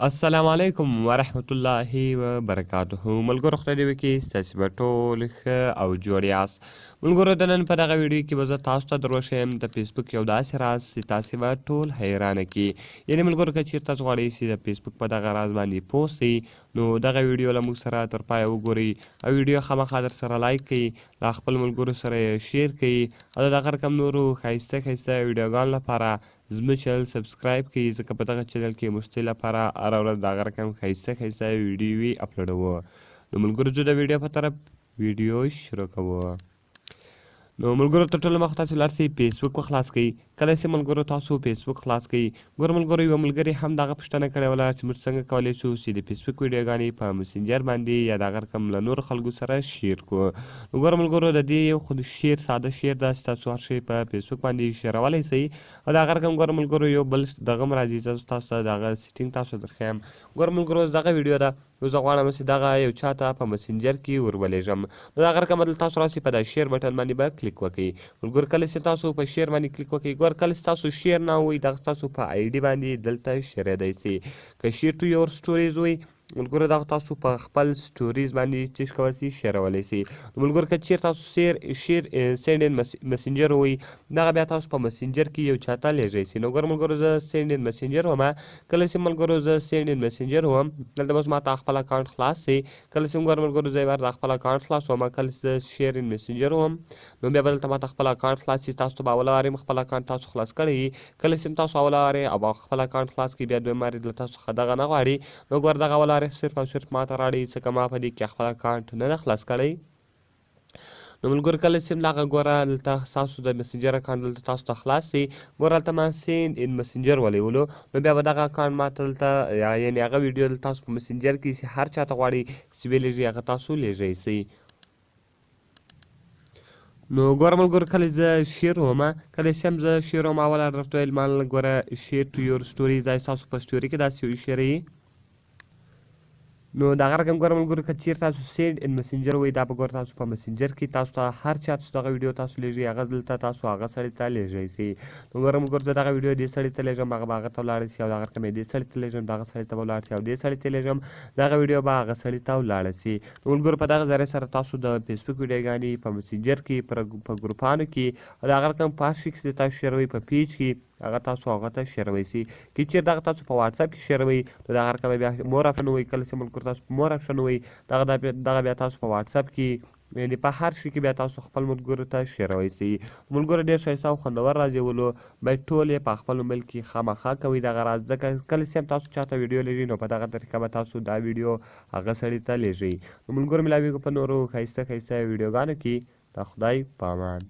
السلام علیکم ورحمت الله وبرکاته. ملګرو خدای دې وکړي ستاسې به ټول ښه او جوړ یاست. ملګرو د نن په دغه ویډیو کې به زه تاسو ته در وښیم د فیسبوک یو داسې راز چې تاسې به ټول حیرانه کړي. یعنې ملګرو که چېرته تاسو غواړئ چې د فیسبوک په دغه راز باندې پوه سئ نو دغه ویډیو له موږ سره تر پایه وګورئ او ویډیو خامخا در سره لایک کړئ، له خپل ملګرو سره یې شیر کړئ او د دغه رقم نورو ښایسته ښایسته ویډیوګانو لپاره زموږ چینل سبسکرایب کړئ، ځکه په دغه چینل کې مستې لپاره هره ورځ د هغه رقم ښایسته ښایسته ویډیوې اپلوډوو. نو ملګرو ځو د ویډیو په طرف ویډیو شروع کوو. نو ملګرو تر ټولو مخکې تاسو لاړ شئ فیسبوک وخلاص کړئ. کله چې ملګرو تاسو فیسبوک خلاص کړئ، ګوره ملګرو یوه ملګري هم دغه پوښتنه کړې وله چې موږ څنګه کولی شو چې د فیسبوک ویډیوګانې په مسینجر باندې یا د هغه رقم له نورو خلکو سره شیر کړو. نو ګوره ملګرو د دې یو خو شیر ساده شیر ده چې تاسو هر شی په فیسبوک باندې شیرولی شئ او د هغه رقم ګوره ملګرو یو بل دغه هم راځي، زه تاسو ته د هغه سیټینګ تاسو درښیم. ګوره ملګرو اوس دغه ویډیو ده، اوس زه غواړم چې دغه یو چا ته په مسینجر کې ورولېږم. نو د هغه رقم بدل تاسو راسئ په د شیر بټن باندې به کلیک وکړئ. ملګرو کله چې تاسو په شیر باندې کلیک وکړئ، ګوره کله چې تاسو شیر نه وي دغه ستاسو په آی ډي باندې دلته شیرېدی سي. که شیر ټو یور سټوریز وي ملګرو دغه تاسو په خپل سټوریز باندې څه کولی سي شیرولی سي. نو ملګرو که چیرې تاسو شیر سینډ ان مسینجر وي دغه بیا تاسو په مسینجر کې یو چا ته لیږئ سي. نو ګوره ملګرو زه سینډ ان مسینجر وم، کله چې ملګرو زه سینډ ان مسینجر وم دلته به اوس ماته خپل اکاونټ خلاص سي. کله چې ګوره ملګرو زه یې بار د خپل اکاونټ خلاص وم، کله چې زه شیر ان مسینجر وم نو بیا به دلته ماته خپل اکاونټ خلاص سي. تاسو ته به اوله وارې خپل اکاونټ تاسو خلاص کړی، کله چې تاسو اوله وارې او خپل اکاونټ خلاص کړئ بیا دویم وارې له تاسو څخه دغه نه غواړي نو ګوره دغه اوله وارې صرف او صرف ماته راوړئ، ځکه ما په دې کې خپل اکاونټ نه ده خلاص کړی. نو ملګرو کله چې دغه ګوره دلته ستاسو د مسینجر اکاونټ دلته تاسو ته خلاص سي، ګوره هلته ما سینډ ان مسینجر ولیولو نو بیا به دغه اکاونټ ماته دلته یعنې هغه ویډیو دلته تاسو په مسینجر کې چې هر چا ته غواړئ چې ولیږئ هغه تاسو لیږئ سئ. نو ګوره ملګرو کله زه شیر وم، کله چې هم زه شیر وم اوله درته ویل ما ګوره شیر ټو یور سټوري دا ستاسو په سټوري کې داسې شیروي. نو د هغه رقم ګوره ملګرو که چیرې تاسو سینډ ان مسینجر وایي دا به ګوره تاسو په مسینجر کې تاسو ته هر چا چې دغه ویډیو تاسو لیږئ هغه دلته تاسو هغه سړي ته لیږئ سي. نو ګوره ملګرو زه دغه ویډیو دې سړي ته لیږم، هغه به هغه ته ولاړه سي او دغه رقم یې دې سړي ته لیږم دغه سړي ته به ولاړ سي او دې سړي ته لیږم دغه ویډیو به هغه سړي ته ولاړه سي. نو ملګرو په دغه ذریعه سره تاسو د فیسبوک ویډیوګانې په مسینجر کې په ګروپانو کې او د هغه رقم په هر شي کې چې تاسو شیروئ په پیج کې هغه تاسو هغه ته شیروی سي. که چیرې دغه تاسو په واټساپ کې شیروئ نو دغه رقم بیا مور اپشن وایي، کله چې ملګرو تاسو په مور اپشن وایي دغه بیا تاسو په واټساپ کې یعنې په هر شي کې بیا تاسو خپل ملګرو ته شیروی سي. ملګرو ډېر ښایسته او خوندور راز یې ولو، باید ټول یې په خپل موبایل کې خامخا کوئ دغه راز، ځکه کله چې هم تاسو چاته ویډیو لیږئ نو په دغه طریقه به تاسو دا ویډیو هغه سړي ته لیږئ. نو ملګرو ملاویږو په نورو ښایسته ښایسته ویډیوګانو کې. د خدای په امان.